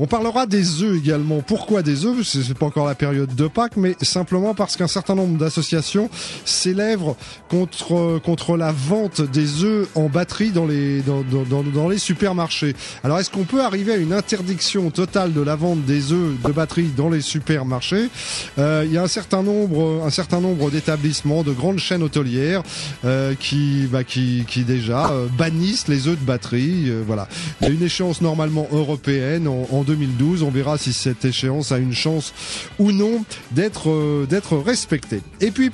On parlera des œufs également. Pourquoi des œufs? C'est pas encore la période de Pâques, mais simplement parce qu'un certain nombre d'associations s'élèvent contre la vente des œufs en batterie dans les supermarchés. Alors, est-ce qu'on peut arriver à une interdiction totale de la vente des œufs de batterie dans les supermarchés? Il y a un certain nombre d'établissements, de grandes chaînes hôtelières qui déjà bannissent les œufs de batterie. Voilà. Il y a une échéance normalement européenne en 2012. On verra si cette échéance a une chance ou non d'être respectée. Et puis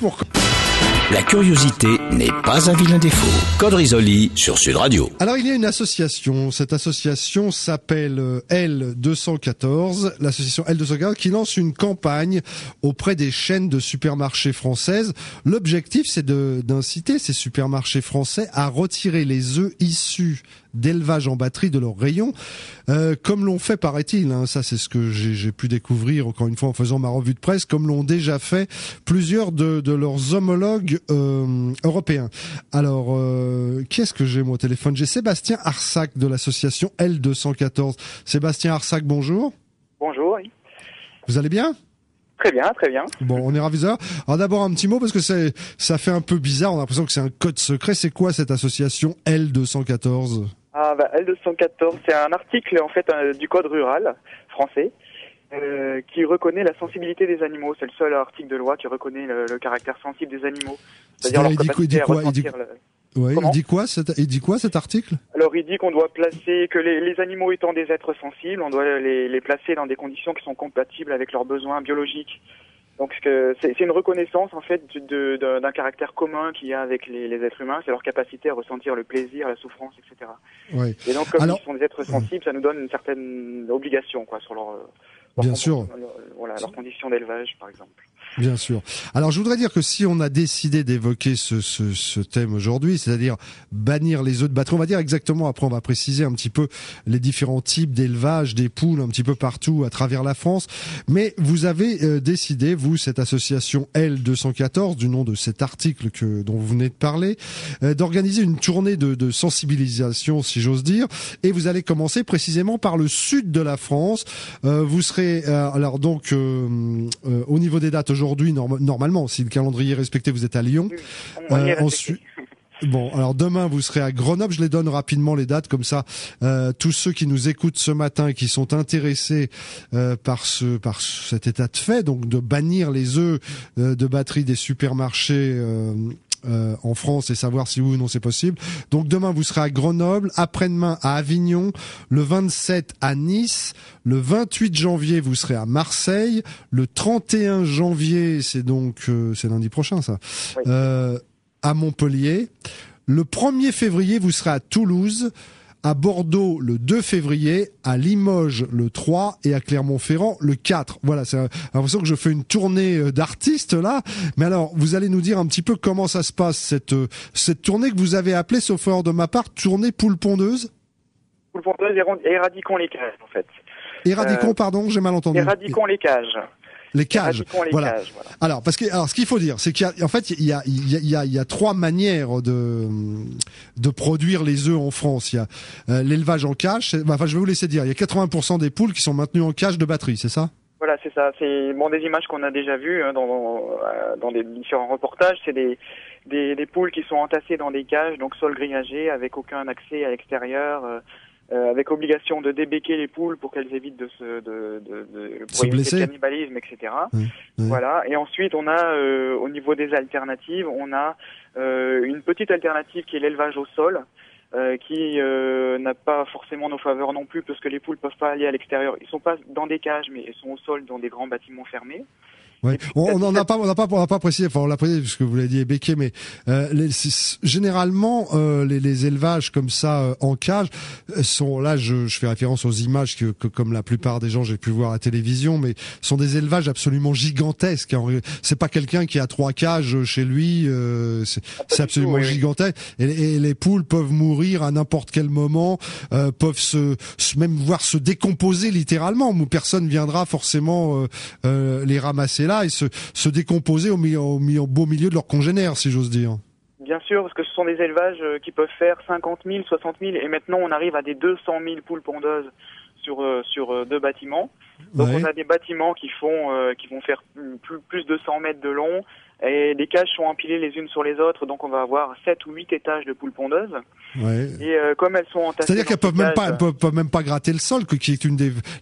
La curiosité n'est pas un vilain défaut. Code Risoli sur Sud Radio. Alors il y a une association, cette association s'appelle L214, l'association L214 qui lance une campagne auprès des chaînes de supermarchés françaises. L'objectif c'est d'inciter ces supermarchés français à retirer les œufs issus d'élevage en batterie de leurs rayons, comme l'ont fait, paraît-il, ça c'est ce que j'ai pu découvrir encore une fois en faisant ma revue de presse, comme l'ont déjà fait plusieurs de leurs homologues européens. Alors, qui est-ce que j'ai moi au téléphone? J'ai Sébastien Arsac de l'association L214. Sébastien Arsac, bonjour. Bonjour. Oui. Vous allez bien? Très bien, très bien. Bon, on est ravis de ça. Alors d'abord un petit mot parce que ça fait un peu bizarre, on a l'impression que c'est un code secret. C'est quoi cette association L214? L214, c'est un article en fait du code rural français qui reconnaît la sensibilité des animaux. C'est le seul article de loi qui reconnaît le caractère sensible des animaux. C'est-à-dire leur capacité à ressentir il dit quoi cet article? Alors il dit qu'on doit placer, que les animaux étant des êtres sensibles, on doit les placer dans des conditions qui sont compatibles avec leurs besoins biologiques. Donc c'est une reconnaissance en fait d'un caractère commun qu'il y a avec les êtres humains, c'est leur capacité à ressentir le plaisir, la souffrance, etc. Ouais. Et donc comme ils sont des êtres sensibles, ça nous donne une certaine obligation sur leurs conditions d'élevage par exemple. Bien sûr. Alors je voudrais dire que si on a décidé d'évoquer ce thème aujourd'hui, c'est-à-dire bannir les œufs de batterie, on va dire exactement, après on va préciser un petit peu les différents types d'élevage des poules un petit peu partout à travers la France, mais vous avez décidé, vous, cette association L214, du nom de cet article dont vous venez de parler, d'organiser une tournée de sensibilisation, si j'ose dire, et vous allez commencer précisément par le sud de la France. Vous serez au niveau des dates aujourd'hui, normalement, si le calendrier est respecté, vous êtes à Lyon. Ensuite, bon, alors demain vous serez à Grenoble. Je les donne rapidement les dates, comme ça, tous ceux qui nous écoutent ce matin et qui sont intéressés par cet état de fait, donc de bannir les œufs de batterie des supermarchés. En France et savoir si oui ou non c'est possible. Donc demain vous serez à Grenoble, après-demain à Avignon, le 27 à Nice, le 28 janvier vous serez à Marseille, le 31 janvier c'est lundi prochain ça, oui. À Montpellier, le 1er février vous serez à Toulouse, à Bordeaux le 2 février, à Limoges le 3 et à Clermont-Ferrand le 4. Voilà, c'est l'impression que je fais une tournée d'artistes là. Mais alors, vous allez nous dire un petit peu comment ça se passe cette tournée que vous avez appelée, sauf erreur de ma part, tournée poule pondeuse. Poule pondeuse, éradiquons les cages en fait. Éradiquons, pardon, j'ai mal entendu. Éradiquons les cages. Les cages. Voilà. Cages, voilà. Alors, ce qu'il faut dire, c'est qu'il y a trois manières de produire les œufs en France. Il y a l'élevage en cage. Je vais vous laisser dire. Il y a 80% des poules qui sont maintenues en cage de batterie, c'est ça? Voilà, c'est ça. C'est des images qu'on a déjà vues dans des différents reportages. C'est des poules qui sont entassées dans des cages, donc sol grillagé, avec aucun accès à l'extérieur. Avec obligation de débéquer les poules pour qu'elles évitent de se blesser, le cannibalisme, etc. Oui. Voilà. Et ensuite, on a au niveau des alternatives, on a une petite alternative qui est l'élevage au sol, qui n'a pas forcément nos faveurs non plus, parce que les poules peuvent pas aller à l'extérieur. Ils sont pas dans des cages, mais ils sont au sol dans des grands bâtiments fermés. Ouais. On n'a pas précisé, enfin on l'a précisé puisque vous l'avez dit béquet, mais généralement les élevages comme ça en cage sont là, je fais référence aux images que comme la plupart des gens j'ai pu voir à la télévision, mais sont des élevages absolument gigantesques. C'est pas quelqu'un qui a 3 cages chez lui, c'est absolument gigantesque. Et les poules peuvent mourir à n'importe quel moment, peuvent même voir se décomposer littéralement, où personne viendra forcément les ramasser là et se décomposer au beau milieu de leurs congénères, si j'ose dire. Bien sûr, parce que ce sont des élevages qui peuvent faire 50 000, 60 000, et maintenant on arrive à des 200 000 poules pondeuses sur 2 bâtiments. Donc on a des bâtiments qui vont faire plus de 100 mètres de long, et les cages sont empilées les unes sur les autres, donc on va avoir 7 ou 8 étages de poules pondeuses. Ouais. Et comme elles sont entassées, c'est-à-dire qu'elles peuvent même pas gratter le sol, qui est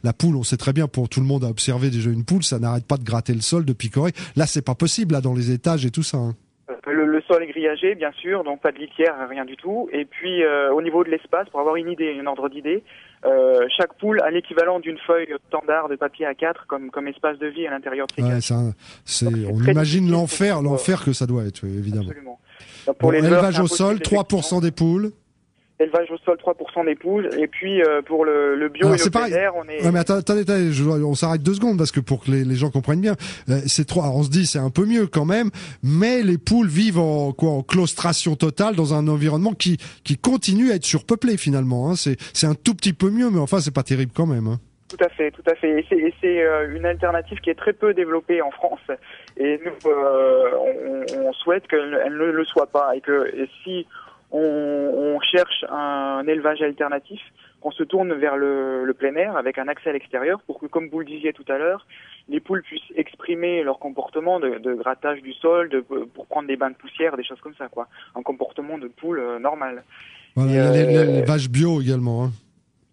la poule, on sait très bien, pour tout le monde a observé déjà une poule, ça n'arrête pas de gratter le sol, de picorer. Là, c'est pas possible, là, dans les étages et tout ça. Hein. Le sol est grillagé, bien sûr, donc pas de litière, rien du tout. Et puis, au niveau de l'espace, pour avoir un ordre d'idée, chaque poule a l'équivalent d'une feuille standard de papier A4 comme espace de vie à l'intérieur de ces cages. On imagine l'enfer que ça doit être, évidemment. Absolument. Donc pour élevage au sol, 3% des poules. Élevage au sol, 3% des poules. Et puis, pour le bio et le plein air, on est... Ouais, mais attendez, on s'arrête 2 secondes, parce que pour que les gens comprennent bien, alors on se dit, c'est un peu mieux quand même, mais les poules vivent en claustration totale dans un environnement qui continue à être surpeuplé, finalement, hein. C'est un tout petit peu mieux, mais enfin, c'est pas terrible quand même, hein. Tout à fait. Et c'est une alternative qui est très peu développée en France. Et nous, on souhaite qu'elle ne le soit pas. Et si on cherche un élevage alternatif, qu'on se tourne vers le plein air avec un accès à l'extérieur pour que, comme vous le disiez tout à l'heure, les poules puissent exprimer leur comportement de grattage du sol, pour prendre des bains de poussière, des choses comme ça, quoi. Un comportement de poule normal. Voilà, il y a l'élevage bio également, hein.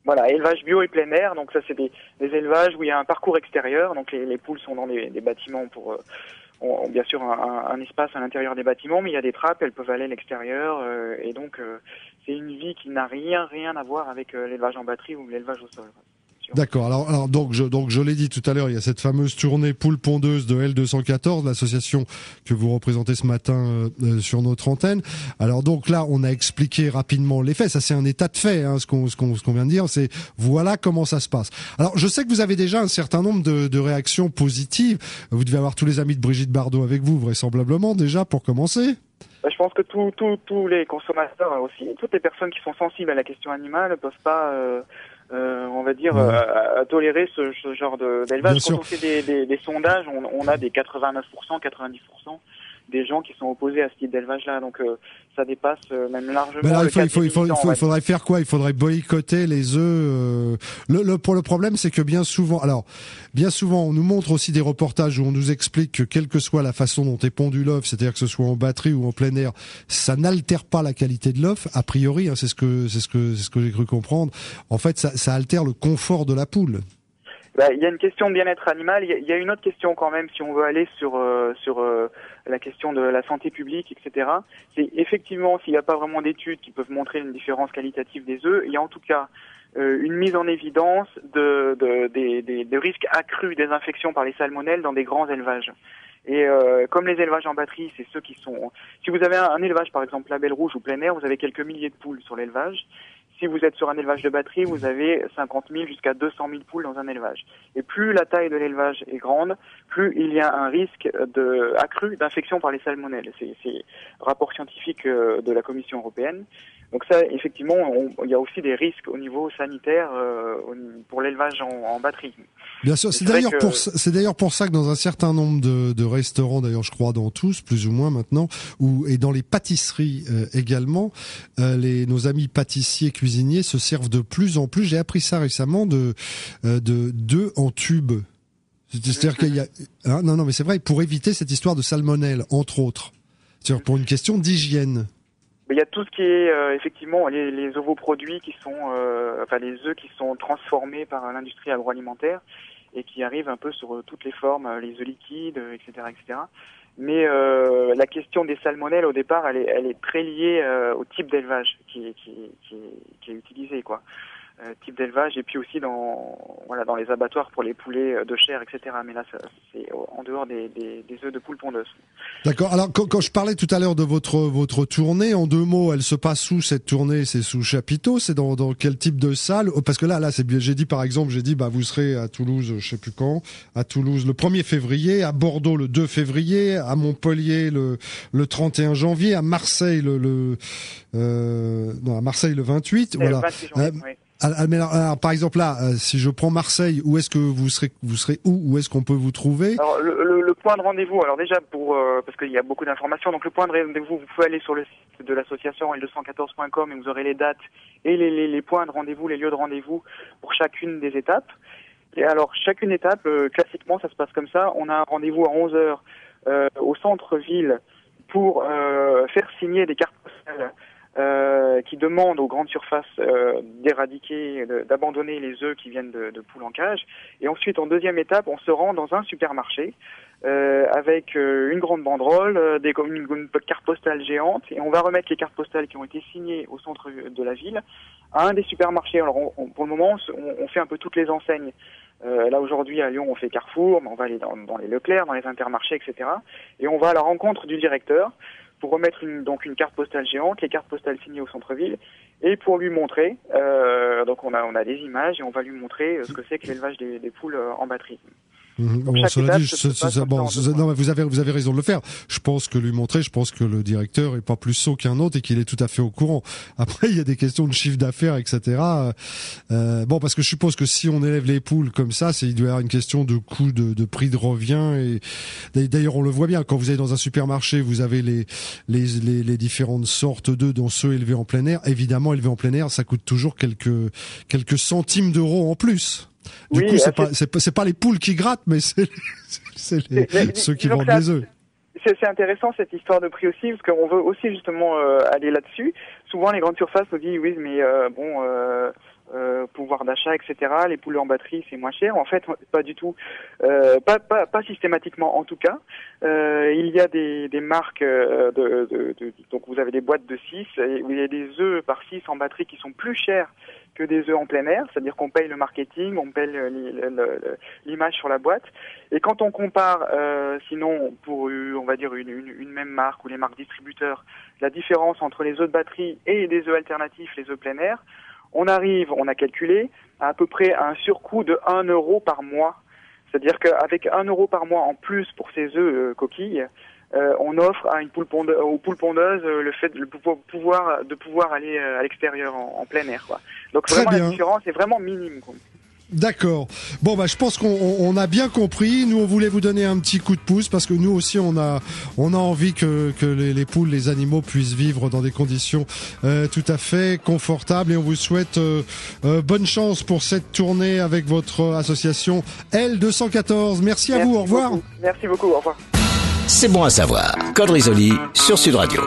Voilà, élevage bio et plein air, donc ça c'est des élevages où il y a un parcours extérieur, donc les poules sont dans des bâtiments ont bien sûr un espace à l'intérieur des bâtiments, mais il y a des trappes, elles peuvent aller à l'extérieur, et donc c'est une vie qui n'a rien à voir avec l'élevage en batterie ou l'élevage au sol. D'accord. Alors donc je l'ai dit tout à l'heure, il y a cette fameuse tournée poule pondeuse de L214, l'association que vous représentez ce matin sur notre antenne. Alors donc là, on a expliqué rapidement les faits. Ça, c'est un état de fait, hein, ce qu'on vient de dire. C'est voilà comment ça se passe. Alors je sais que vous avez déjà un certain nombre de réactions positives. Vous devez avoir tous les amis de Brigitte Bardot avec vous, vraisemblablement déjà pour commencer. Je pense que tous les consommateurs aussi, toutes les personnes qui sont sensibles à la question animale ne peuvent pas on va dire, à tolérer ce genre d'élevage. Quand on fait des sondages, on a des 89%, 90% des gens qui sont opposés à ce type d'élevage-là. Donc ça dépasse même largement. Ben là, il faudrait faire quoi? Il faudrait boycotter les œufs. Le problème, c'est que bien souvent, on nous montre aussi des reportages où on nous explique que quelle que soit la façon dont est pondu l'œuf, c'est-à-dire que ce soit en batterie ou en plein air, ça n'altère pas la qualité de l'œuf. A priori, hein, c'est ce que j'ai cru comprendre. En fait, ça altère le confort de la poule. Il y a une question de bien-être animal. Il y a une autre question quand même, si on veut aller sur la question de la santé publique, etc. C'est effectivement, s'il n'y a pas vraiment d'études qui peuvent montrer une différence qualitative des œufs, il y a en tout cas une mise en évidence des risques accrus des infections par les salmonelles dans des grands élevages. Et comme les élevages en batterie, c'est ceux qui sont... Si vous avez un élevage, par exemple, label rouge ou plein air, vous avez quelques milliers de poules sur l'élevage. Si vous êtes sur un élevage de batterie, vous avez 50 000 jusqu'à 200 000 poules dans un élevage. Et plus la taille de l'élevage est grande, plus il y a un risque accru d'infection par les salmonelles. C'est rapport scientifique de la Commission européenne. Donc ça, effectivement, il y a aussi des risques au niveau sanitaire pour l'élevage en batterie. Bien sûr, c'est d'ailleurs pour ça que dans un certain nombre de restaurants, d'ailleurs je crois dans tous, plus ou moins maintenant, et dans les pâtisseries également, nos amis pâtissiers cuisiniers se servent de plus en plus. J'ai appris ça récemment d'œufs en tube. C'est-à-dire qu'il y a non mais c'est vrai, pour éviter cette histoire de salmonelle entre autres. C'est-à-dire pour une question d'hygiène. Il y a tout ce qui est effectivement les ovoproduits qui sont les œufs qui sont transformés par l'industrie agroalimentaire et qui arrivent un peu sur toutes les formes, les œufs liquides, etc., etc. Mais la question des salmonelles au départ, elle est très liée au type d'élevage qui est utilisé, quoi. Type d'élevage et puis aussi dans les abattoirs pour les poulets de chair, etc. Mais là, c'est en dehors des œufs de poule pondeuse. D'accord. Alors, quand je parlais tout à l'heure de votre tournée, en 2 mots, elle se passe où cette tournée? C'est sous chapiteau? C'est dans quel type de salle? Parce que là, c'est bien. J'ai dit, vous serez à Toulouse, je sais plus quand, à Toulouse le 1er février, à Bordeaux le 2 février, à Montpellier le 31 janvier, à Marseille à Marseille le 28. Voilà. 28 janvier, oui. Mais alors, par exemple là, si je prends Marseille, où est-ce que vous serez où est-ce qu'on peut vous trouver? Alors le point de rendez-vous, alors déjà parce qu'il y a beaucoup d'informations, donc le point de rendez-vous, vous pouvez aller sur le site de l'association L214.com et vous aurez les dates et les points de rendez-vous, les lieux de rendez-vous pour chacune des étapes. Et alors chacune étape, classiquement ça se passe comme ça, on a un rendez-vous à 11h au centre-ville pour faire signer des cartes postales qui demandent aux grandes surfaces d'éradiquer, d'abandonner les œufs qui viennent de poules en cage. Et ensuite, en deuxième étape, on se rend dans un supermarché avec une grande banderole, une carte postale géante, et on va remettre les cartes postales qui ont été signées au centre de la ville à un des supermarchés. Alors, pour le moment, on fait un peu toutes les enseignes. Là, aujourd'hui, à Lyon, on fait Carrefour, mais on va aller dans les Leclerc, dans les Intermarchés, etc. Et on va à la rencontre du directeur pour remettre une carte postale géante, les cartes postales signées au centre-ville, et pour lui montrer, donc on a des images et on va lui montrer ce que c'est que l'élevage des poules en batterie. Bon, cela dit, non, mais vous avez raison de le faire. Je pense que le directeur est pas plus sot qu'un autre et qu'il est tout à fait au courant. Après, il y a des questions de chiffre d'affaires, etc. Bon, parce que je suppose que si on élève les poules comme ça, il doit y avoir une question de coût, de prix de revient. Et d'ailleurs, on le voit bien quand vous allez dans un supermarché, vous avez les différentes sortes d'œufs, dont ceux élevés en plein air. Évidemment, élevés en plein air, ça coûte toujours quelques centimes d'euros en plus. Du coup, c'est pas les poules qui grattent, mais c'est ceux qui vendent les œufs. C'est intéressant cette histoire de prix aussi, parce qu'on veut aussi justement aller là-dessus. Souvent, les grandes surfaces nous disent oui, mais pouvoir d'achat, etc. Les poules en batterie, c'est moins cher. En fait, pas du tout. Pas systématiquement, en tout cas. Il y a des marques donc vous avez des boîtes de 6 et il y a des œufs par 6 en batterie qui sont plus chers que des œufs en plein air, c'est-à-dire qu'on paye le marketing, on paye l'image sur la boîte. Et quand on compare, sinon pour on va dire une même marque ou les marques distributeurs, la différence entre les œufs de batterie et des œufs alternatifs, les œufs plein air, on a calculé à peu près un surcoût de 1 euro par mois. C'est-à-dire qu'avec 1 euro par mois en plus pour ces œufs coquilles, on offre à aux poules pondeuses le fait de pouvoir aller à l'extérieur en plein air, quoi. Donc vraiment la différence est vraiment minime, quoi. D'accord. Bon, je pense qu'on a bien compris. Nous, on voulait vous donner un petit coup de pouce parce que nous aussi, on a envie que les poules, les animaux puissent vivre dans des conditions tout à fait confortables. Et on vous souhaite bonne chance pour cette tournée avec votre association L214. Merci à vous. Au revoir. Merci beaucoup. Au revoir. C'est bon à savoir. Code Risoli sur Sud Radio.